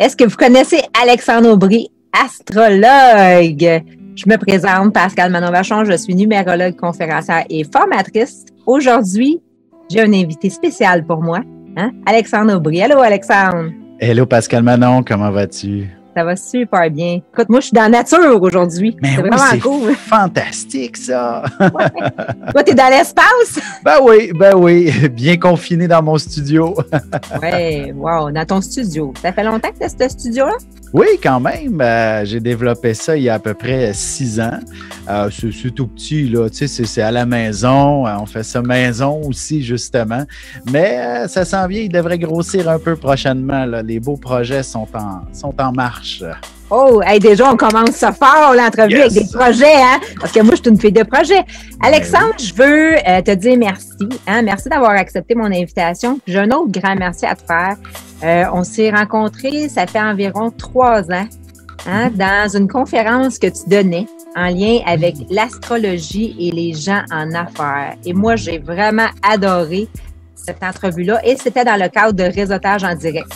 Est-ce que vous connaissez Alexandre Aubry, astrologue? Je me présente, Pascale Manon-Vachon, je suis numérologue, conférencière et formatrice. Aujourd'hui, j'ai un invité spécial pour moi, Alexandre Aubry. Allô, Alexandre! Hello, Pascale Manon, comment vas-tu? Ça va super bien. Écoute, moi, je suis dans la nature aujourd'hui. Mais c'est oui, vraiment c'est cool. Fantastique, ça! Ouais. Toi, t'es dans l'espace? Ben oui, bien confiné dans mon studio. Oui, wow, dans ton studio. Ça fait longtemps que tu as ce studio-là? Oui, quand même. J'ai développé ça il y a à peu près 6 ans. C'est tout petit, là. Tu sais, c'est à la maison. On fait ça maison aussi, justement. Mais ça s'en vient. Il devrait grossir un peu prochainement, là. Les beaux projets sont en marche. Oh, hey, déjà, on commence ça fort, l'entrevue, Yes. avec des projets, hein? Parce que moi, je suis une fille de projet. Alexandre, je veux te dire merci. Merci d'avoir accepté mon invitation. J'ai un autre grand merci à te faire. On s'est rencontrés, ça fait environ 3 ans, dans une conférence que tu donnais en lien avec l'astrologie et les gens en affaires. Et moi, j'ai vraiment adoré cette entrevue-là. Et c'était dans le cadre de réseautage en direct.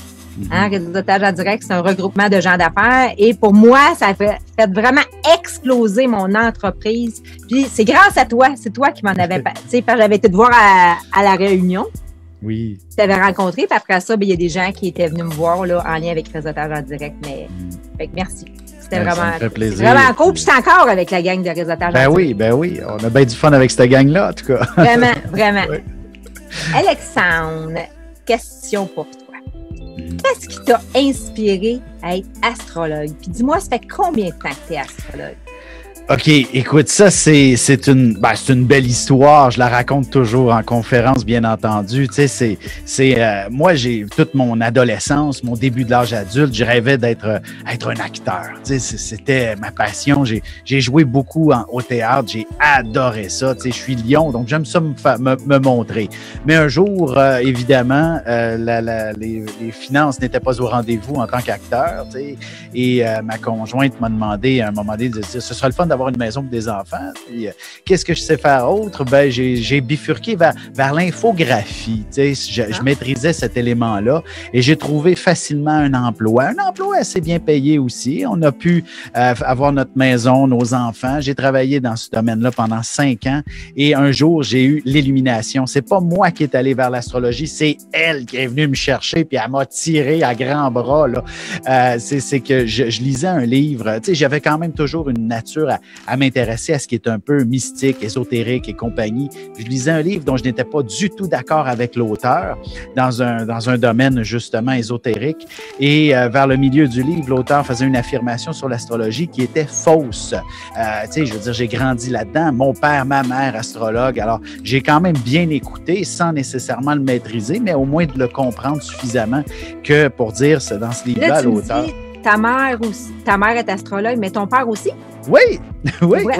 Réseautage en direct, c'est un regroupement de gens d'affaires. Et pour moi, ça a fait vraiment exploser mon entreprise. Puis c'est grâce à toi. C'est toi qui m'en avais... Tu sais, j'avais été te voir à la réunion. Oui. Tu t'avais rencontré. Puis après ça, il y a des gens qui étaient venus me voir là, en lien avec réseautage en direct. Mais fait que merci. C'était vraiment, ça me fait plaisir. Vraiment cool. Puis j'étais encore avec la gang de réseautage en direct. Ben oui. On a bien du fun avec cette gang-là, en tout cas. Vraiment, vraiment. Oui. Alexandre, question pour toi. Qu'est-ce qui t'a inspiré à être astrologue? Puis dis-moi, ça fait combien de temps que tu es astrologue? OK, écoute, ça, c'est une belle histoire. Je la raconte toujours en conférence, bien entendu. Tu sais, moi, j'ai toute mon adolescence, mon début de l'âge adulte, je rêvais être un acteur. Tu sais, c'était ma passion. J'ai joué beaucoup au théâtre. J'ai adoré ça. Tu sais, je suis lion, donc j'aime ça me montrer. Mais un jour, évidemment, les finances n'étaient pas au rendez-vous en tant qu'acteur. Tu sais, et ma conjointe m'a demandé à un moment donné de dire, ce serait le fun d'avoir une maison pour des enfants. Puis, qu'est-ce que je sais faire autre? Ben, j'ai bifurqué vers l'infographie. Tu sais, je maîtrisais cet élément-là et j'ai trouvé facilement un emploi assez bien payé aussi. On a pu avoir notre maison, nos enfants. J'ai travaillé dans ce domaine-là pendant 5 ans et un jour, j'ai eu l'illumination. C'est pas moi qui est allé vers l'astrologie, c'est elle qui est venue me chercher puis elle m'a tiré à grands bras. Là. C'est que je lisais un livre. Tu sais, j'avais quand même toujours une nature à m'intéresser à ce qui est un peu mystique, ésotérique et compagnie. Je lisais un livre dont je n'étais pas du tout d'accord avec l'auteur dans un domaine justement ésotérique. Et vers le milieu du livre, l'auteur faisait une affirmation sur l'astrologie qui était fausse. Tu sais, je veux dire, j'ai grandi là-dedans. Mon père, ma mère, astrologue. Alors, j'ai quand même bien écouté sans nécessairement le maîtriser, mais au moins de le comprendre suffisamment que pour dire, c'est dans ce livre-là, Là, l'auteur... Ta mère est astrologue, mais ton père aussi? Oui.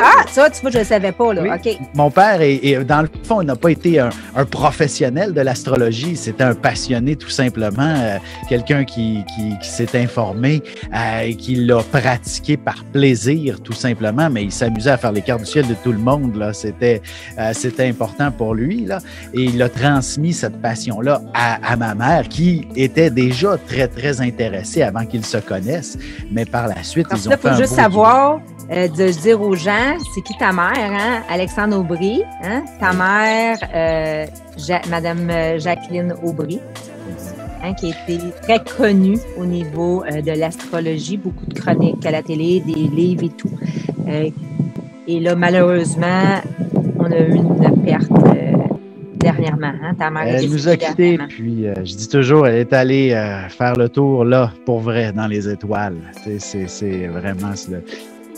Ah, ça, tu vois, je ne le savais pas, là. Oui. OK. Mon père, dans le fond, il n'a pas été un professionnel de l'astrologie. C'était un passionné, tout simplement. Quelqu'un qui s'est informé et qui l'a pratiqué par plaisir, tout simplement. Mais il s'amusait à faire les cartes du ciel de tout le monde, là. C'était important pour lui, là. Et il a transmis cette passion-là à ma mère, qui était déjà très, très intéressée avant qu'ils se connaissent. Mais par la suite, Parce ils que ont fait là, il faut un juste beau savoir, de dire aux gens, c'est qui ta mère, Alexandre Aubry, ta mère, Madame Jacqueline Aubry, qui a été très connue au niveau de l'astrologie, beaucoup de chroniques à la télé, des livres et tout. Et là, malheureusement, on a eu une perte dernièrement. Ta mère elle nous a quittés, puis je dis toujours, elle est allée faire le tour là, pour vrai, dans les étoiles. C'est vraiment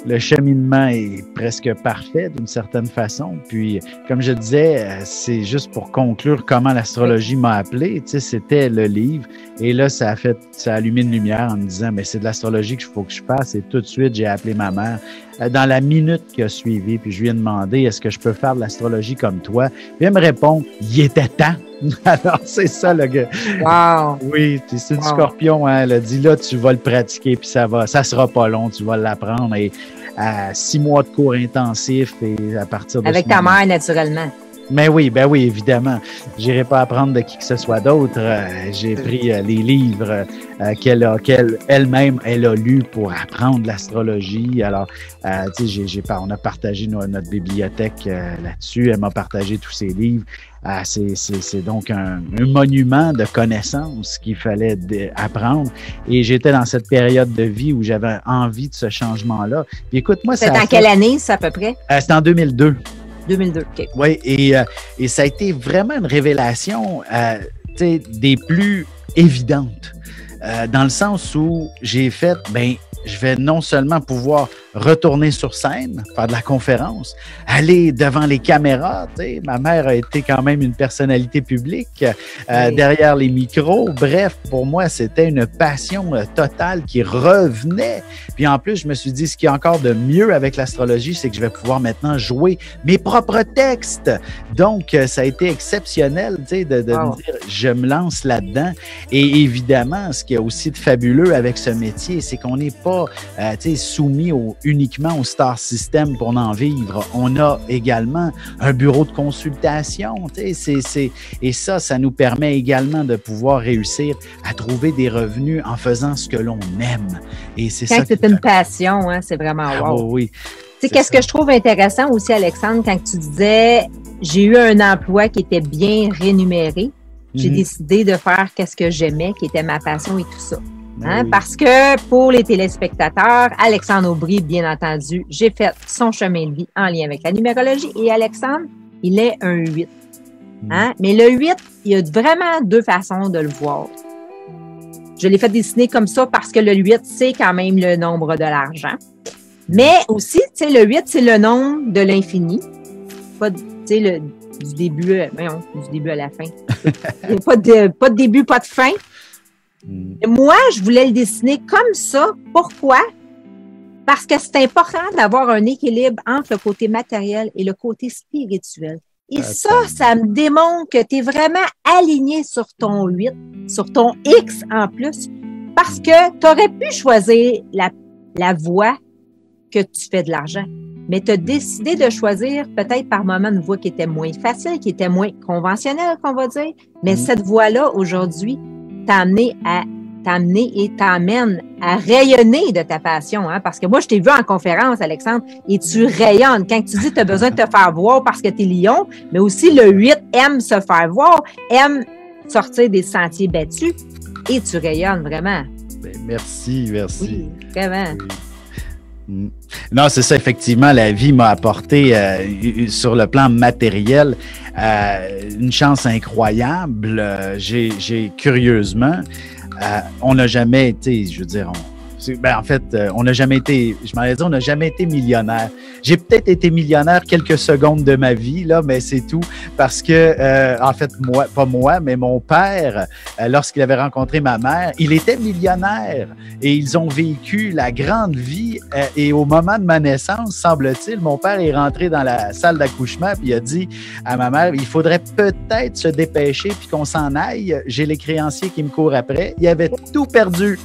le cheminement est presque parfait d'une certaine façon. Puis, comme je disais, c'est juste pour conclure comment l'astrologie m'a appelé. Tu sais, c'était le livre. Et là, ça a allumé une lumière en me disant, mais c'est de l'astrologie qu'il faut que je fasse. Et tout de suite, j'ai appelé ma mère dans la minute qui a suivi. Puis, je lui ai demandé, est-ce que je peux faire de l'astrologie comme toi? Puis, elle me répond, il était temps. Alors, c'est ça, le gars. Wow! Oui, c'est du scorpion, hein. Elle a dit, là, tu vas le pratiquer, puis ça sera pas long, tu vas l'apprendre. Et 6 mois de cours intensifs, et à partir de avec ta mère, naturellement. Ben oui, évidemment. J'irai pas apprendre de qui que ce soit d'autre. J'ai pris les livres qu'elle-même a lus pour apprendre l'astrologie. Alors, tu sais, on a partagé notre bibliothèque là-dessus. Elle m'a partagé tous ses livres. C'est donc un monument de connaissances qu'il fallait apprendre. Et j'étais dans cette période de vie où j'avais envie de ce changement-là. Puis écoute, moi, c'est en quelle année, ça, à peu près? C'était en 2002. 2002, OK. Oui, et ça a été vraiment une révélation des plus évidentes, dans le sens où j'ai fait, je vais non seulement pouvoir retourner sur scène, faire de la conférence, aller devant les caméras. Ma mère a été quand même une personnalité publique derrière les micros. Bref, pour moi, c'était une passion totale qui revenait. Puis en plus, je me suis dit, ce qui est encore de mieux avec l'astrologie, c'est que je vais pouvoir maintenant jouer mes propres textes. Donc, ça a été exceptionnel de me dire, je me lance là-dedans. Et évidemment, ce qui est aussi de fabuleux avec ce métier, c'est qu'on n'est pas soumis uniquement au star system pour en vivre. On a également un bureau de consultation. Et ça nous permet également de pouvoir réussir à trouver des revenus en faisant ce que l'on aime. Et c'est quand c'est une passion, hein, c'est vraiment wow. Oh oui. Qu'est-ce que je trouve intéressant aussi, Alexandre, quand tu disais j'ai eu un emploi qui était bien rémunéré, j'ai décidé de faire ce que j'aimais, qui était ma passion et tout ça. Hein? Oui. Parce que pour les téléspectateurs, Alexandre Aubry, bien entendu, j'ai fait son chemin de vie en lien avec la numérologie et Alexandre, il est un 8. Hein? Mais le 8, il y a vraiment deux façons de le voir. Je l'ai fait dessiner comme ça parce que le 8, c'est quand même le nombre de l'argent. Mais aussi, tu sais, le 8, c'est le nombre de l'infini. Pas, tu sais, du début à la fin. pas de début, pas de fin. Moi, je voulais le dessiner comme ça. Pourquoi? Parce que c'est important d'avoir un équilibre entre le côté matériel et le côté spirituel. Et ça me démontre que tu es vraiment aligné sur ton 8, sur ton X en plus, parce que tu aurais pu choisir la voie que tu fais de l'argent. Mais tu as décidé de choisir peut-être par moment une voie qui était moins facile, qui était moins conventionnelle, qu'on va dire. Mais cette voie-là, aujourd'hui, t'amener et t'amène à rayonner de ta passion. Hein? Parce que moi, je t'ai vu en conférence, Alexandre, et tu rayonnes. Quand tu dis que tu as besoin de te faire voir parce que tu es lion, mais aussi le 8 aime se faire voir, aime sortir des sentiers battus et tu rayonnes vraiment. Merci. Oui, vraiment. Non, c'est ça, effectivement, la vie m'a apporté sur le plan matériel une chance incroyable. J'ai curieusement, on n'a jamais été, je veux dire, en fait, on n'a jamais été, je m'en ai dit, on n'a jamais été millionnaire. J'ai peut-être été millionnaire quelques secondes de ma vie, là, mais c'est tout. Parce que, en fait, pas moi, mais mon père, lorsqu'il avait rencontré ma mère, il était millionnaire. Et ils ont vécu la grande vie. Et au moment de ma naissance, semble-t-il, mon père est rentré dans la salle d'accouchement puis il a dit à ma mère, il faudrait peut-être se dépêcher puis qu'on s'en aille. J'ai les créanciers qui me courent après. Il avait tout perdu.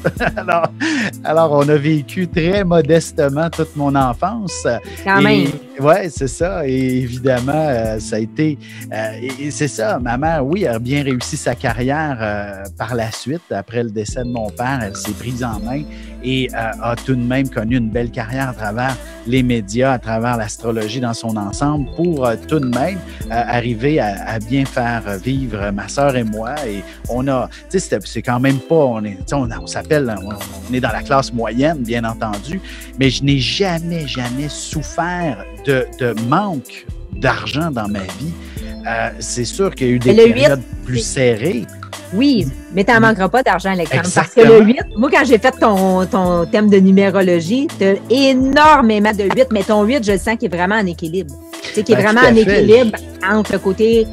Alors, on a vécu très modestement toute mon enfance. Quand même. Oui, c'est ça. Et évidemment, ça a été... et c'est ça, ma mère, oui, a bien réussi sa carrière par la suite. Après le décès de mon père, elle s'est prise en main et a tout de même connu une belle carrière à travers les médias, à travers l'astrologie dans son ensemble pour tout de même arriver à bien faire vivre ma sœur et moi. Et on a... Tu sais, c'est quand même pas... On s'appelle... On est dans la classe moyenne, bien entendu, mais je n'ai jamais souffert de manque d'argent dans ma vie. C'est sûr qu'il y a eu des périodes plus serrées. Oui, mais tu n'en manqueras pas d'argent, Alexandre. Exactement. Parce que le 8, moi, quand j'ai fait ton thème de numérologie, tu as énormément de 8, mais ton 8, je le sens qu'il est vraiment en équilibre. Tu sais, qu'il est vraiment en équilibre entre le côté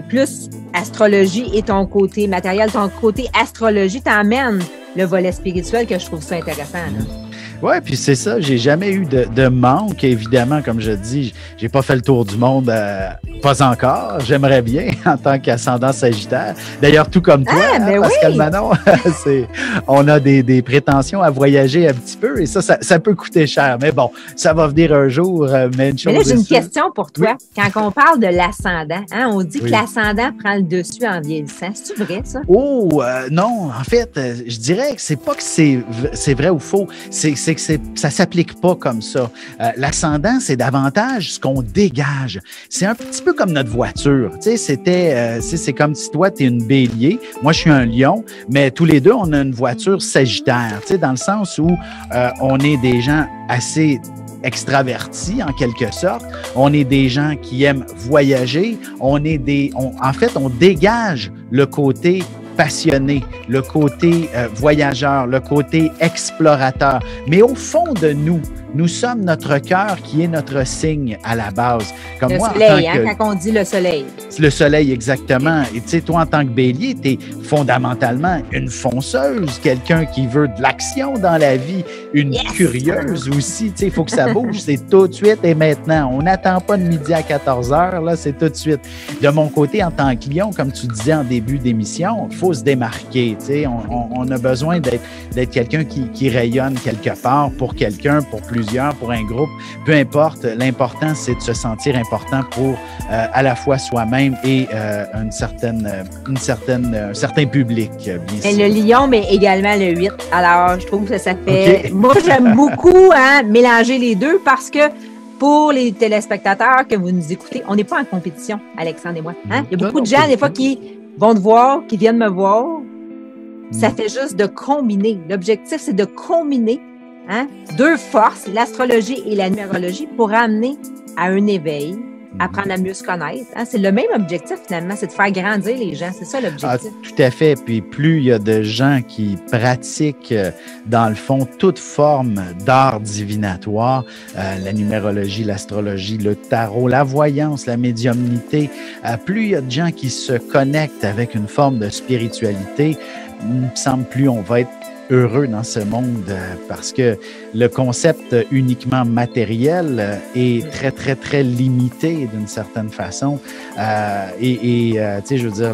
plus astrologie et ton côté matériel. Ton côté astrologie t'emmène le volet spirituel que je trouve ça intéressant. Là. Oui, puis c'est ça, j'ai jamais eu de manque, évidemment, comme je dis, j'ai pas fait le tour du monde, pas encore, j'aimerais bien en tant qu'ascendant Sagittaire. D'ailleurs, tout comme toi, Pascal Manon, on a des prétentions à voyager un petit peu et ça peut coûter cher, mais bon, ça va venir un jour, mais une chose. Mais là, j'ai une question pour toi. Oui. Quand on parle de l'ascendant, hein, on dit que l'ascendant prend le dessus en vieillissant. C'est-tu vrai, ça? Oh, non, en fait, je dirais que c'est pas que c'est vrai ou faux, c'est que ça s'applique pas comme ça. L'ascendant, c'est davantage ce qu'on dégage. C'est un petit peu comme notre voiture. Tu sais, c'est comme si toi, tu es une bélier, moi, je suis un lion, mais tous les deux, on a une voiture sagittaire, tu sais, dans le sens où on est des gens assez extravertis, en quelque sorte. On est des gens qui aiment voyager. En fait, on dégage le côté passionné, le côté voyageur, le côté explorateur. Mais au fond de nous, nous sommes notre cœur qui est notre signe à la base. Comme le moi, soleil, quand on dit le soleil. Le soleil, exactement. Et tu sais, toi, en tant que bélier, tu es fondamentalement une fonceuse, quelqu'un qui veut de l'action dans la vie, une curieuse aussi. Tu sais, il faut que ça bouge. C'est tout de suite et maintenant. On n'attend pas de midi à 14 heures, là, c'est tout de suite. De mon côté, en tant que lion, comme tu disais en début d'émission, il faut se démarquer. Tu sais, on a besoin d'être quelqu'un qui rayonne quelque part pour quelqu'un, pour plusieurs, pour un groupe, peu importe. L'important, c'est de se sentir important pour à la fois soi-même et un certain public, bien sûr. Le lion, mais également le 8. Alors, je trouve que ça fait... Okay. Moi, j'aime beaucoup mélanger les deux parce que pour les téléspectateurs que vous nous écoutez, on n'est pas en compétition, Alexandre et moi. Hein? Il y a beaucoup de gens, des fois, qui vont te voir, qui viennent me voir. Ça fait juste de combiner. L'objectif, c'est de combiner deux forces, l'astrologie et la numérologie, pour amener à un éveil, apprendre à mieux se connaître. C'est le même objectif, finalement, c'est de faire grandir les gens. C'est ça, l'objectif. Tout à fait. Puis plus il y a de gens qui pratiquent, dans le fond, toute forme d'art divinatoire, la numérologie, l'astrologie, le tarot, la voyance, la médiumnité, plus il y a de gens qui se connectent avec une forme de spiritualité, il me semble plus on va être heureux dans ce monde parce que le concept uniquement matériel est très, très, très limité d'une certaine façon. Tu sais, je veux dire,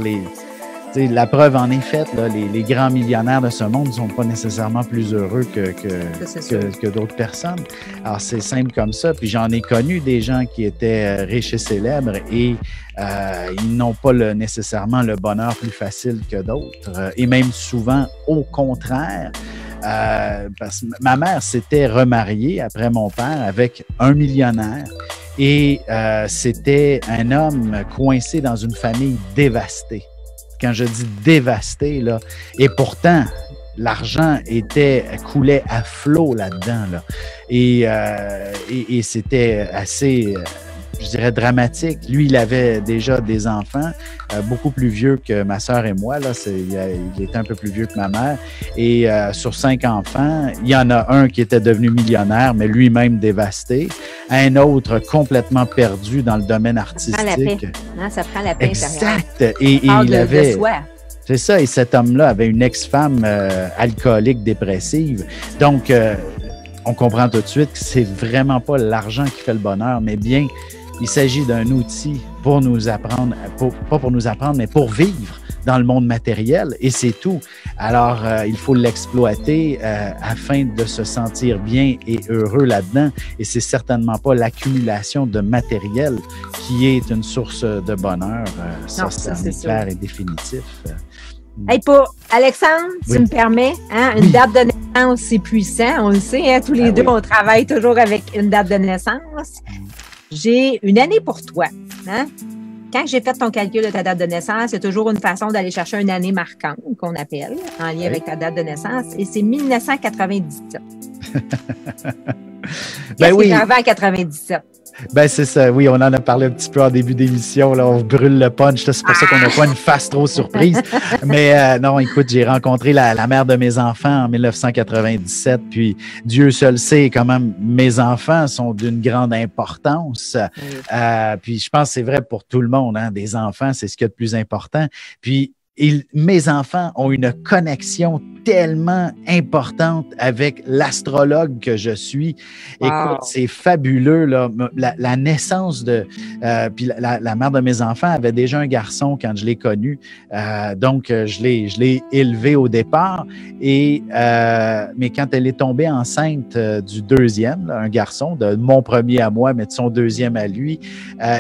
la preuve en est faite, là, les grands millionnaires de ce monde ne sont pas nécessairement plus heureux que d'autres personnes. Alors, c'est simple comme ça. Puis j'en ai connu des gens qui étaient riches et célèbres et ils n'ont pas nécessairement le bonheur plus facile que d'autres. Et même souvent, au contraire, parce que ma mère s'était remariée après mon père avec un millionnaire et c'était un homme coincé dans une famille dévastée. Quand je dis dévasté, là, et pourtant, l'argent coulait à flot là-dedans, là. Et c'était assez, je dirais, dramatique. Lui, il avait déjà des enfants, beaucoup plus vieux que ma sœur et moi, là. Il était un peu plus vieux que ma mère. Et sur 5 enfants, il y en a un qui était devenu millionnaire, mais lui-même dévasté. Un autre complètement perdu dans le domaine artistique. Ça prend la paix. Non, ça prend la paix. Exact. Et il avait... C'est ça. Et cet homme-là avait une ex-femme alcoolique, dépressive. Donc, on comprend tout de suite que c'est vraiment pas l'argent qui fait le bonheur, mais bien, il s'agit d'un outil pour nous apprendre, pas pour nous apprendre, mais pour vivre dans le monde matériel, et c'est tout. Alors, il faut l'exploiter afin de se sentir bien et heureux là-dedans, et c'est certainement pas l'accumulation de matériel qui est une source de bonheur. Ça c'est clair et définitif. Hey, pour Alexandre, tu me permets, une date de naissance, c'est puissant, on le sait, tous les deux, on travaille toujours avec une date de naissance. J'ai une année pour toi. Quand j'ai fait ton calcul de ta date de naissance, il y a toujours une façon d'aller chercher une année marquante qu'on appelle, en lien avec ta date de naissance, et c'est 1997. Qu'est-ce qui est arrivé en 97? Ben c'est ça, oui, on en a parlé un petit peu en début d'émission, là, on brûle le punch, c'est pour ça qu'on n'a pas une face trop surprise. Mais non, écoute, j'ai rencontré la mère de mes enfants en 1997, puis Dieu seul sait comment mes enfants sont d'une grande importance. Puis je pense que c'est vrai pour tout le monde, des enfants, c'est ce qu'il y a de plus important. Puis mes enfants ont une connexion tellement importante avec l'astrologue que je suis. Wow. Écoute, c'est fabuleux, là. La naissance de... puis la mère de mes enfants avait déjà un garçon quand je l'ai connu. Donc, je l'ai élevé au départ. Mais quand elle est tombée enceinte du deuxième, là, un garçon, de mon premier à moi, mais de son deuxième à lui,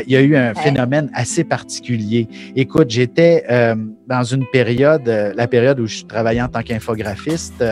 il y a eu un phénomène assez particulier. Écoute, j'étais dans une période, la période où je travaillais en tant qu'infographiste,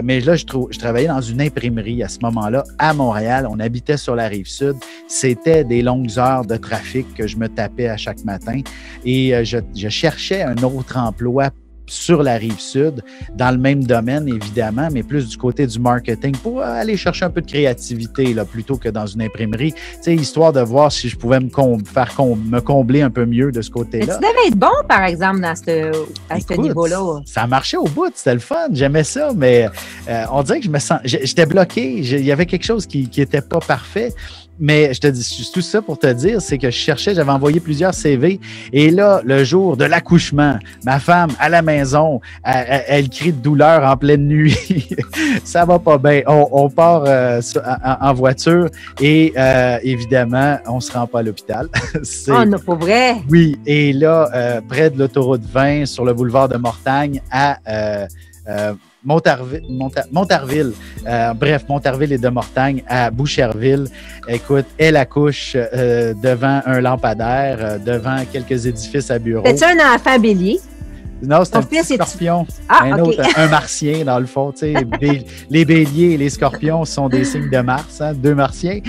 mais là, je travaillais dans une imprimerie à ce moment-là, à Montréal. On habitait sur la Rive-Sud. C'était des longues heures de trafic que je me tapais à chaque matin et je cherchais un autre emploi sur la Rive-Sud, dans le même domaine, évidemment, mais plus du côté du marketing pour aller chercher un peu de créativité là, plutôt que dans une imprimerie, tu sais, histoire de voir si je pouvais me combler un peu mieux de ce côté-là. Mais tu devais être bon, par exemple, à ce niveau-là. Ça marchait au bout, c'était le fun, j'aimais ça, mais on dirait que j'étais bloqué, il y avait quelque chose qui était pas parfait. Mais je te dis, tout ça pour te dire, c'est que j'avais envoyé plusieurs CV et là, le jour de l'accouchement, ma femme à la maison, elle crie de douleur en pleine nuit. Ça va pas bien. On part en voiture et évidemment, on se rend pas à l'hôpital. Oh non, pas vrai? Oui, et là, près de l'autoroute 20, sur le boulevard de Mortagne, à Montarville, Montarville et de Mortagne à Boucherville. Écoute, elle accouche devant un lampadaire, devant quelques édifices à bureaux. C'est-tu un enfant bélier? Non, c'est un petit scorpion. Okay. Un martien, dans le fond. Tu sais, les béliers et les scorpions sont des signes de Mars, hein, deux martiens.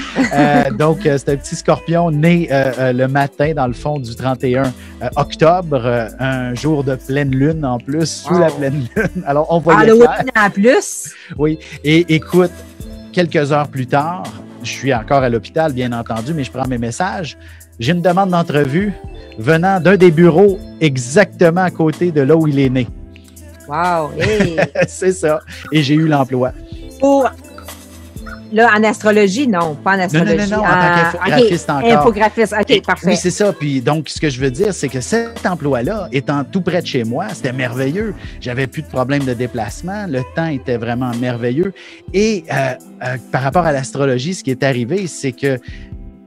Donc, c'est un petit scorpion né le matin, dans le fond, du 31 octobre, un jour de pleine lune en plus, sous la pleine lune. Alors, on voyait Halloween en plus. Oui, et écoute, quelques heures plus tard, je suis encore à l'hôpital, bien entendu, mais je prends mes messages. J'ai une demande d'entrevue venant d'un des bureaux exactement à côté de là où il est né. Wow! Hey. C'est ça. Et j'ai eu l'emploi. Là, en astrologie, non, pas en astrologie. Non, en tant qu'infographiste encore. Infographiste, OK, parfait. Oui, c'est ça. Puis donc, ce que je veux dire, c'est que cet emploi-là, étant tout près de chez moi, c'était merveilleux. J'avais plus de problème de déplacement. Le temps était vraiment merveilleux. Et par rapport à l'astrologie, ce qui est arrivé, c'est que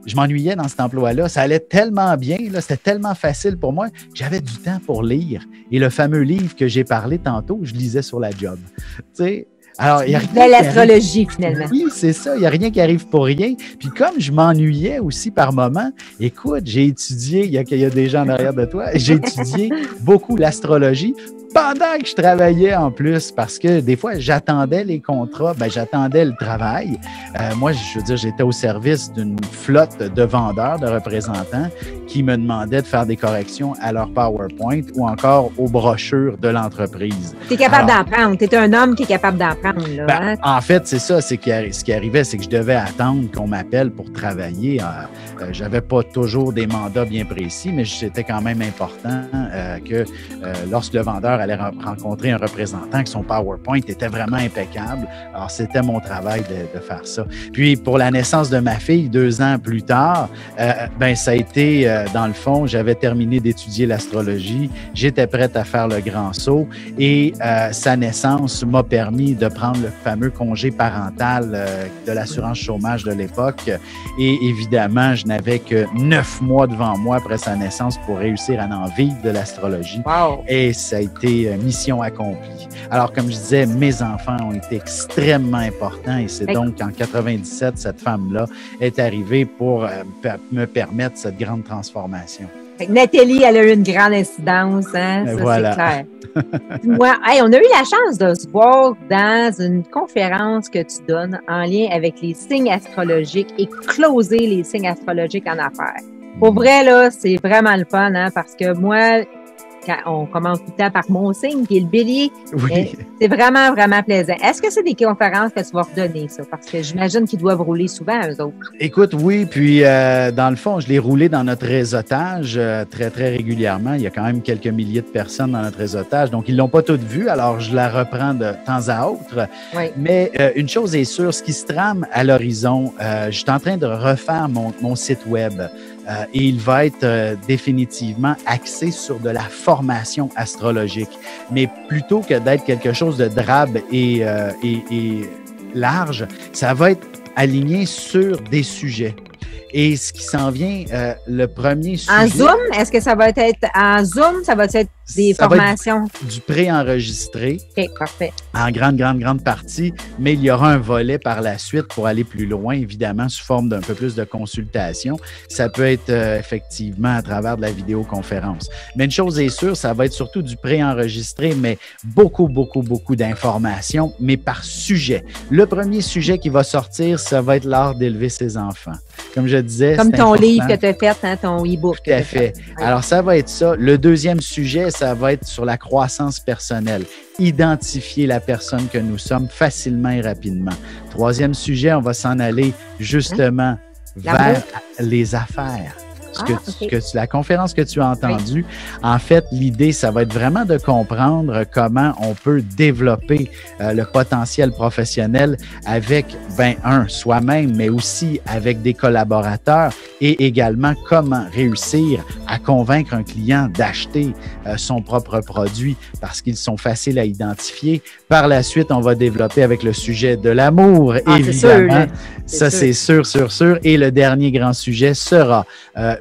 je m'ennuyais dans cet emploi-là. Ça allait tellement bien, là, c'était tellement facile pour moi que j'avais du temps pour lire. Et le fameux livre que j'ai parlé tantôt, je lisais sur la job. Tu sais, alors, il y a rien. L'astrologie, finalement. Oui, c'est ça. Il n'y a rien qui arrive pour rien. Puis comme je m'ennuyais aussi par moments, écoute, j'ai étudié, il y a des gens en arrière de toi, j'ai étudié beaucoup l'astrologie pendant que je travaillais en plus, parce que des fois, j'attendais les contrats, j'attendais le travail. Moi, je veux dire, j'étais au service d'une flotte de vendeurs, de représentants qui me demandaient de faire des corrections à leur PowerPoint ou encore aux brochures de l'entreprise. Tu es capable d'en prendre. Tu es un homme qui est capable d'en prendre. Là, hein? En fait, c'est ça. Ce qui arrivait, c'est que je devais attendre qu'on m'appelle pour travailler. J'avais pas toujours des mandats bien précis, mais c'était quand même important que lorsque le vendeur allait rencontrer un représentant, que son PowerPoint était vraiment impeccable. Alors, c'était mon travail de faire ça. Puis, pour la naissance de ma fille, 2 ans plus tard, ça a été, dans le fond, j'avais terminé d'étudier l'astrologie. J'étais prête à faire le grand saut et sa naissance m'a permis de prendre le fameux congé parental de l'assurance chômage de l'époque. Et évidemment, je n'avais que 9 mois devant moi après sa naissance pour réussir à en vivre de l'astrologie. Wow. Et ça a été mission accomplie. Alors, comme je disais, mes enfants ont été extrêmement importants et c'est donc en 97, cette femme-là est arrivée pour me permettre cette grande transformation. Nathalie, elle a eu une grande incidence, hein? Ça, voilà. C'est clair. Moi, on a eu la chance de se voir dans une conférence que tu donnes en lien avec les signes astrologiques et closer les signes astrologiques en affaires. Pour vrai, là, c'est vraiment le fun, hein? Parce que moi, quand on commence tout le temps par mon signe, qui est le bélier. Oui. C'est vraiment, vraiment plaisant. Est-ce que c'est des conférences que tu vas redonner, ça? Parce que j'imagine qu'ils doivent rouler souvent, eux autres. Écoute, oui. Puis, dans le fond, je l'ai roulé dans notre réseautage très, très régulièrement. Il y a quand même quelques milliers de personnes dans notre réseautage. Donc, ils l'ont pas toutes vue. Alors, je la reprends de temps à autre. Oui. Mais une chose est sûre, ce qui se trame à l'horizon, je suis en train de refaire mon site web. et il va être définitivement axé sur de la formation astrologique. Mais plutôt que d'être quelque chose de drabe et large, ça va être aligné sur des sujets. Et ce qui s'en vient, le premier sujet... En Zoom? Est-ce que ça va être en Zoom? Ça va être des formations? Du pré-enregistré. OK, parfait. En grande partie, mais il y aura un volet par la suite pour aller plus loin, évidemment, sous forme d'un peu plus de consultation. Ça peut être effectivement à travers de la vidéoconférence. Mais une chose est sûre, ça va être surtout du pré-enregistré, mais beaucoup d'informations, mais par sujet. Le premier sujet qui va sortir, ça va être l'art d'élever ses enfants. Comme je disais, comme ton important. livre que tu as fait, hein, ton e-book. Tout à fait. Alors, ça va être ça. Le deuxième sujet, ça va être sur la croissance personnelle. Identifier la personne que nous sommes facilement et rapidement. Troisième sujet, on va s'en aller justement vers les affaires. La conférence que tu as entendue, en fait, l'idée, ça va être vraiment de comprendre comment on peut développer le potentiel professionnel avec, soi-même, mais aussi avec des collaborateurs et également comment réussir à convaincre un client d'acheter son propre produit parce qu'ils sont faciles à identifier. Par la suite, on va développer avec le sujet de l'amour, évidemment. C'est sûr. Et le dernier grand sujet sera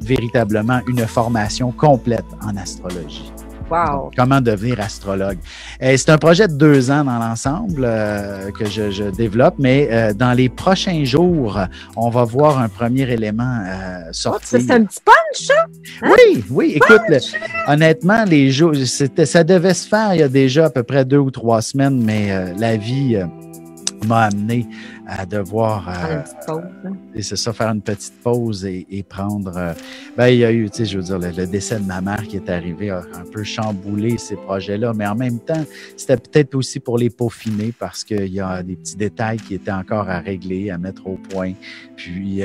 véritablement une formation complète en astrologie. Wow. Donc, comment devenir astrologue. C'est un projet de 2 ans dans l'ensemble que je développe, mais dans les prochains jours, on va voir un premier élément sortir. C'est un petit punch, ça? Hein? Oui. Écoute, honnêtement, les jours, ça devait se faire il y a déjà à peu près 2 ou 3 semaines, mais la vie m'a amené à devoir faire une petite pause et prendre il y a eu, je veux dire, le décès de ma mère qui est arrivé a un peu chamboulé ces projets-là, mais en même temps, c'était peut-être aussi pour les peaufiner parce qu'il y a des petits détails qui étaient encore à régler, à mettre au point. Puis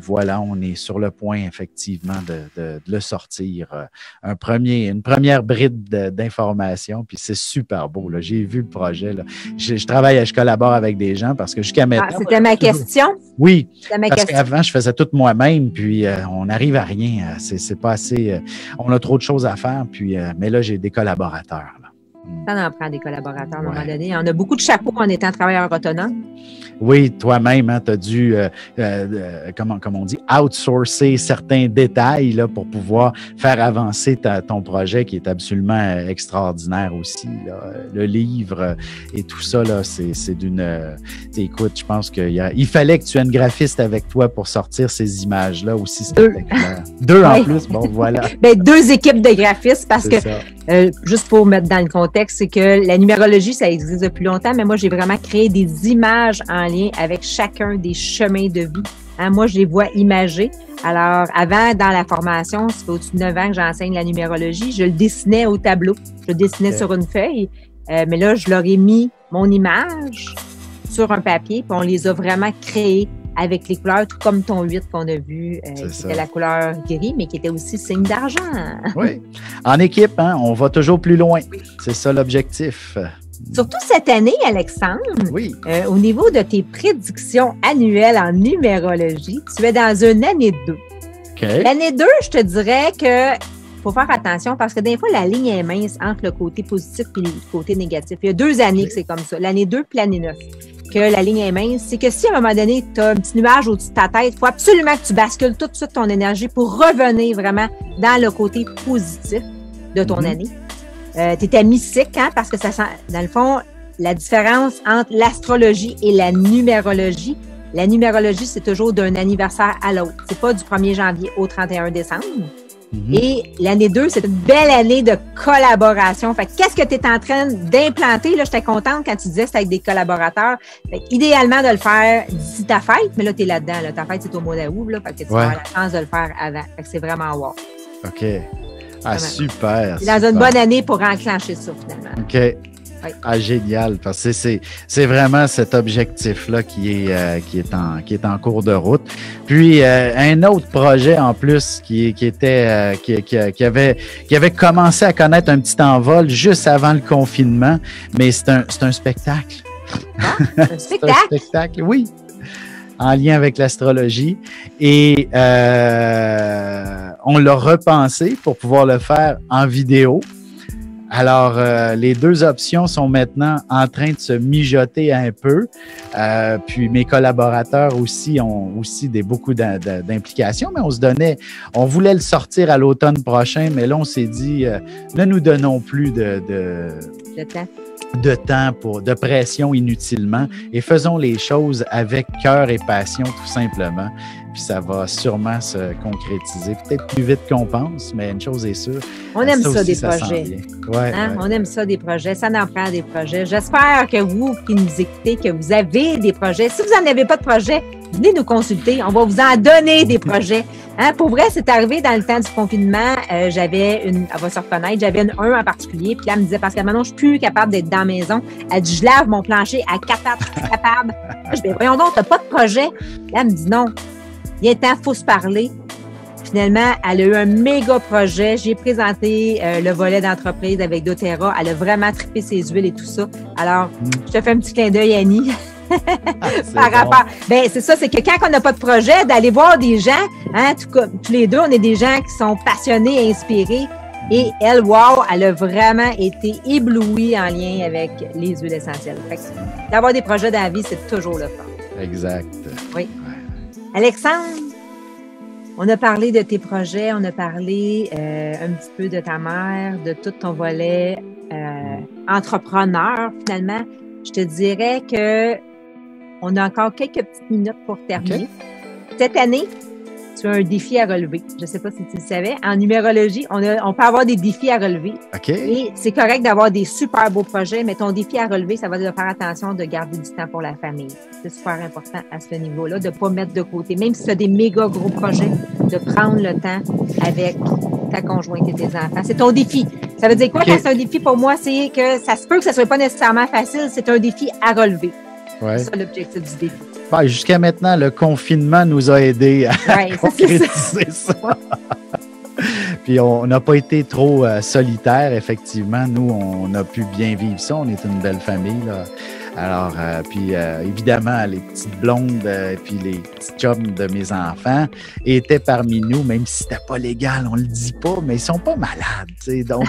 voilà, on est sur le point effectivement de le sortir. Une première bride d'informations, puis c'est super beau. Là. J'ai vu le projet. Là. Je collabore avec des gens parce que jusqu'à maintenant... c'était ma question? Oui, parce qu'avant, je faisais tout moi-même, puis on n'arrive à rien. C'est pas assez... on a trop de choses à faire, puis mais là, j'ai des collaborateurs. Là. Ça en prend des collaborateurs à un moment donné. On a beaucoup de chapeaux en étant travailleur autonome. Oui, toi-même, hein, tu as dû, comme on dit, outsourcer certains détails là, pour pouvoir faire avancer ton projet qui est absolument extraordinaire aussi. Là. Le livre et tout ça, là, c'est d'une... écoute, je pense qu'il fallait que tu aies une graphiste avec toi pour sortir ces images-là aussi spectaculaires. 2 en plus, bon, voilà. 2 équipes de graphistes parce que, juste pour mettre dans le contexte, c'est que la numérologie, ça existe depuis longtemps, mais moi, j'ai vraiment créé des images en lien avec chacun des chemins de vie. Hein, moi, je les vois imagés. Alors, avant, dans la formation, ça fait au-dessus de 9 ans que j'enseigne la numérologie, je le dessinais au tableau. Je le dessinais sur une feuille, mais là, je leur ai mis mon image sur un papier, puis on les a vraiment créés avec les couleurs, tout comme ton 8 qu'on a vu, qui était la couleur gris, mais qui était aussi signe d'argent. Oui. En équipe, hein, on va toujours plus loin. Oui. C'est ça l'objectif. Surtout cette année, Alexandre, au niveau de tes prédictions annuelles en numérologie, tu es dans une année 2. Okay. L'année 2, je te dirais que faut faire attention parce que des fois, la ligne est mince entre le côté positif et le côté négatif. Il y a 2 années que c'est comme ça, l'année 2 puis l'année 9. Que la ligne est mince, c'est que si à un moment donné, tu as un petit nuage au-dessus de ta tête, il faut absolument que tu bascules tout de suite ton énergie pour revenir vraiment dans le côté positif de ton année. Tu étais mystique, hein, parce que ça sent, dans le fond, la différence entre l'astrologie et la numérologie. La numérologie, c'est toujours d'un anniversaire à l'autre. C'est pas du 1er janvier au 31 décembre. Et l'année 2, c'est une belle année de collaboration. Fait qu'est-ce que tu es en train d'implanter? Là, j'étais contente quand tu disais que c'était avec des collaborateurs. Fait idéalement de le faire d'ici ta fête, mais là, tu es là-dedans. Là. Ta fête, c'est au mois d'août. Là, fait que tu vas avoir la chance de le faire avant. Fait que c'est vraiment wow. OK. Ah, super. C'est dans une bonne année pour enclencher ça, finalement. OK. Oui. Ah, génial, parce que c'est vraiment cet objectif-là qui est en cours de route. Puis un autre projet en plus qui avait commencé à connaître un petit envol juste avant le confinement, mais c'est un spectacle. Ah, un spectacle? C'est un spectacle, oui. en lien avec l'astrologie. Et on l'a repensé pour pouvoir le faire en vidéo. Alors, les deux options sont maintenant en train de se mijoter un peu. Puis mes collaborateurs aussi ont aussi beaucoup d'implications, mais on voulait le sortir à l'automne prochain, mais là, on s'est dit, ne nous donnons plus de temps de pression inutilement et faisons les choses avec cœur et passion, tout simplement. Puis ça va sûrement se concrétiser, peut-être plus vite qu'on pense, mais une chose est sûre. On aime ça, des projets. Ouais. On aime ça, des projets. Ça en prend des projets. J'espère que vous qui nous écoutez, que vous avez des projets. Si vous n'en avez pas de projet, venez nous consulter. On va vous en donner des projets. Pour vrai, c'est arrivé dans le temps du confinement. J'avais elle va se reconnaître, j'avais un en particulier. Puis là, elle me disait, parce que maintenant, je suis plus capable d'être dans la maison. Elle dit, je lave mon plancher à 4 pattes, je suis capable. Je dis, voyons donc, t'as pas de projet. Là, elle me dit, non. Il y a temps, il faut se parler. Finalement, elle a eu un méga projet. J'ai présenté le volet d'entreprise avec doTERRA. Elle a vraiment trippé ses huiles et tout ça. Alors, je te fais un petit clin d'œil, Annie. Par rapport. Ben, c'est ça, c'est que quand on n'a pas de projet, d'aller voir des gens, tous les deux, on est des gens qui sont passionnés et inspirés. Et elle, wow, elle a vraiment été éblouie en lien avec les huiles essentielles. Fait que d'avoir des projets dans la vie, c'est toujours le fun. Exact. Oui. Alexandre, on a parlé de tes projets, on a parlé un petit peu de ta mère, de tout ton volet entrepreneur, finalement. Je te dirais que on a encore quelques petites minutes pour terminer. Okay. Cette année, tu as un défi à relever. Je ne sais pas si tu le savais. En numérologie, on peut avoir des défis à relever. Okay. Et c'est correct d'avoir des super beaux projets, mais ton défi à relever, ça va être de faire attention de garder du temps pour la famille. C'est super important à ce niveau-là, de ne pas mettre de côté. Même si tu as des méga gros projets, de prendre le temps avec ta conjointe et tes enfants. C'est ton défi. Ça veut dire quoi quand c'est un défi pour moi? C'est que ça se peut que ça ne soit pas nécessairement facile. C'est un défi à relever. Ouais. C'est ça l'objectif du défi. Ben, jusqu'à maintenant, le confinement nous a aidés à concrétiser ça. Puis on n'a pas été trop solitaires, effectivement. Nous, on a pu bien vivre ça. On est une belle famille, là. Alors, évidemment, les petites blondes et puis les petits chums de mes enfants étaient parmi nous, même si c'était pas légal, on le dit pas, mais ils sont pas malades, tu sais, donc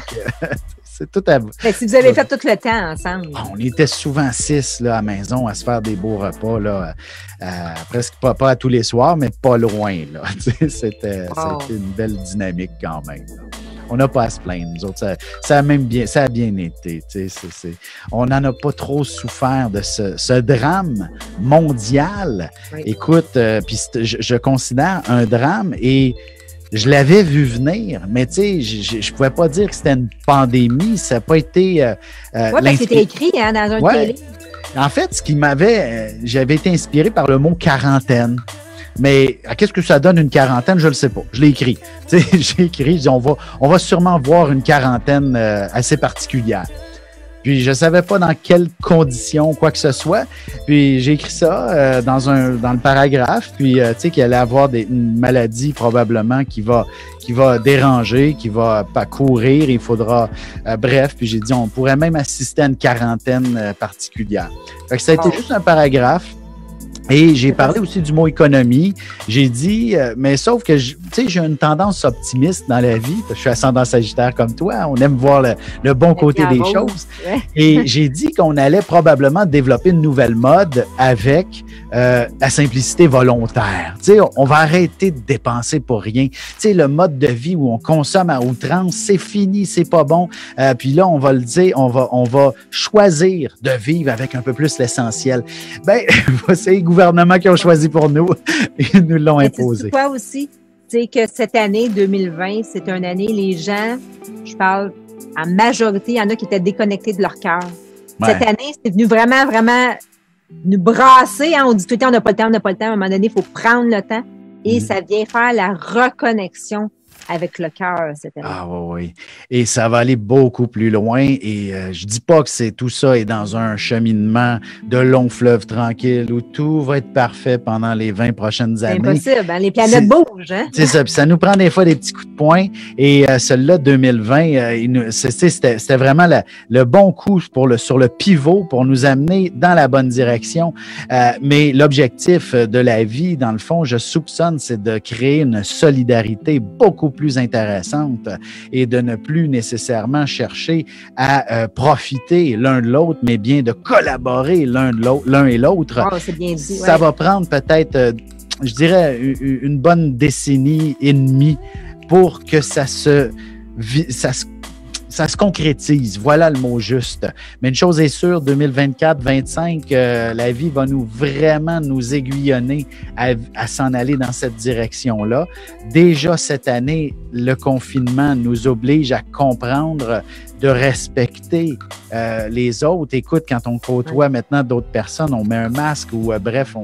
c'est tout à vous. Si vous avez fait tout le temps ensemble. On était souvent 6 là, à la maison à se faire des beaux repas, là, presque pas à tous les soirs, mais pas loin, là. C'était une belle dynamique quand même, là. On n'a pas à se plaindre, nous autres. Ça a bien été. On n'en a pas trop souffert de ce drame mondial. Oui. Écoute, puis je considère un drame et je l'avais vu venir, mais tu sais, je pouvais pas dire que c'était une pandémie. Ça n'a pas été... oui, c'était écrit dans un télé. En fait, j'avais été inspiré par le mot quarantaine. Mais qu'est-ce que ça donne une quarantaine? Je ne le sais pas. Je l'ai écrit. Tu sais, j'ai écrit, on va sûrement voir une quarantaine assez particulière. Puis je ne savais pas dans quelles conditions, quoi que ce soit. Puis j'ai écrit ça dans le paragraphe. Puis tu sais qu'il allait avoir une maladie probablement qui va déranger, qui va pas courir. Il faudra bref. Puis j'ai dit on pourrait même assister à une quarantaine particulière. Fait que ça a été juste un paragraphe. Et j'ai parlé aussi du mot économie. J'ai dit, mais sauf que, tu sais, j'ai une tendance optimiste dans la vie. Je suis ascendant Sagittaire comme toi. On aime voir le bon côté des choses. Ouais. Et j'ai dit qu'on allait probablement développer une nouvelle mode avec la simplicité volontaire. Tu sais, on va arrêter de dépenser pour rien. Tu sais, le mode de vie où on consomme à outrance, c'est fini, c'est pas bon. Puis là, on va le dire, on va choisir de vivre avec un peu plus l'essentiel. Ben, c'est gouvernement qui ont choisi pour nous et nous l'ont imposé. C'est quoi aussi? C'est que cette année 2020, c'est une année, les gens, je parle en majorité, il y en a qui étaient déconnectés de leur cœur. Ouais. Cette année, c'est venu vraiment, vraiment nous brasser. Hein? On dit tout le temps, on n'a pas le temps. À un moment donné, il faut prendre le temps. Et ça vient faire la reconnexion avec le cœur cette année. Ah oui, oui. Et ça va aller beaucoup plus loin. Et je dis pas que c'est tout ça est dans un cheminement de long fleuve tranquille où tout va être parfait pendant les 20 prochaines années. C'est impossible, hein? Les planètes bougent. Hein? C'est ça. Puis ça nous prend des fois des petits coups de poing. Et celui-là, 2020, c'était vraiment le bon coup sur le pivot pour nous amener dans la bonne direction. Mais l'objectif de la vie, dans le fond, je soupçonne, c'est de créer une solidarité beaucoup plus intéressante et de ne plus nécessairement chercher à profiter l'un de l'autre, mais bien de collaborer l'un et l'autre. Oh, c'est bien dit, Ça va prendre peut-être, je dirais, une bonne décennie et demie pour que ça se concrétise. Voilà le mot juste. Mais une chose est sûre, 2024-25, la vie va vraiment nous aiguillonner à s'en aller dans cette direction-là. Déjà cette année, le confinement nous oblige à comprendre de respecter les autres. Écoute, quand on côtoie maintenant d'autres personnes, on met un masque ou bref,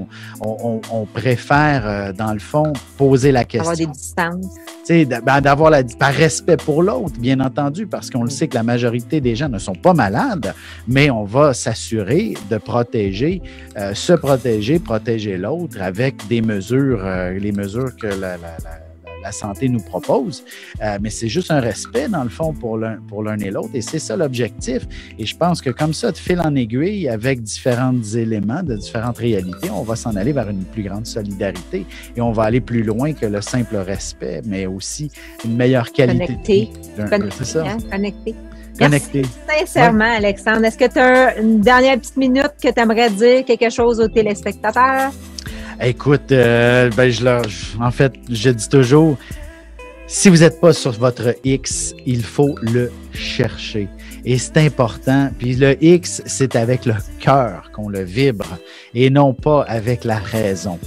on préfère, dans le fond, poser la question. Avoir des distances. Tu sais, par respect pour l'autre, bien entendu, parce qu'on le sait que la majorité des gens ne sont pas malades, mais on va s'assurer de protéger, protéger l'autre avec des mesures, les mesures que la santé nous propose, mais c'est juste un respect, dans le fond, pour l'un et l'autre, et c'est ça l'objectif. Et je pense que comme ça, de fil en aiguille, avec différents éléments, de différentes réalités, on va s'en aller vers une plus grande solidarité et on va aller plus loin que le simple respect, mais aussi une meilleure qualité Connecté. de vie. Connecté, C'est ça. hein? Connecté. Connecté. Merci sincèrement, Alexandre. Est-ce que tu as une dernière petite minute que tu aimerais dire quelque chose aux téléspectateurs? Écoute, en fait, je dis toujours, si vous n'êtes pas sur votre X, il faut le chercher. Et c'est important. Puis le X, c'est avec le cœur qu'on le vibre et non pas avec la raison.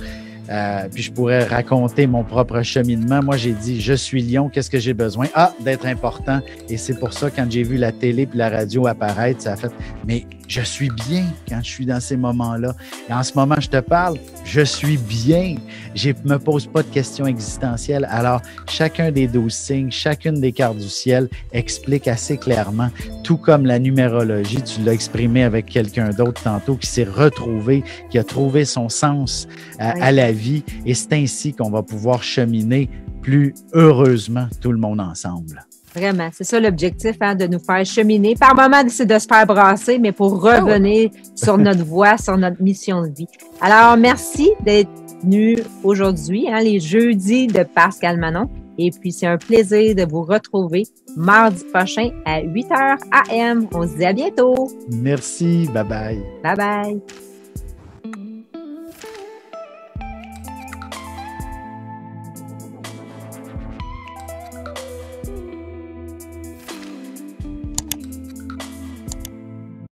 Puis je pourrais raconter mon propre cheminement. Moi, j'ai dit, je suis lion, qu'est-ce que j'ai besoin? D'être important. Et c'est pour ça, quand j'ai vu la télé puis la radio apparaître, ça a fait, mais je suis bien quand je suis dans ces moments-là. Et en ce moment, je te parle, je suis bien. Je me pose pas de questions existentielles. Alors, chacun des 12 signes, chacune des cartes du ciel explique assez clairement, tout comme la numérologie, tu l'as exprimé avec quelqu'un d'autre tantôt, qui s'est retrouvé, qui a trouvé son sens à la vie. Et c'est ainsi qu'on va pouvoir cheminer plus heureusement tout le monde ensemble. Vraiment, c'est ça l'objectif, hein, de nous faire cheminer. Par moments, c'est de se faire brasser, mais pour revenir sur notre voie, sur notre mission de vie. Alors, merci d'être venu aujourd'hui, hein, les jeudis de Pascal Manon. Et puis, c'est un plaisir de vous retrouver mardi prochain à 8h AM. On se dit à bientôt. Merci. Bye bye. Bye bye.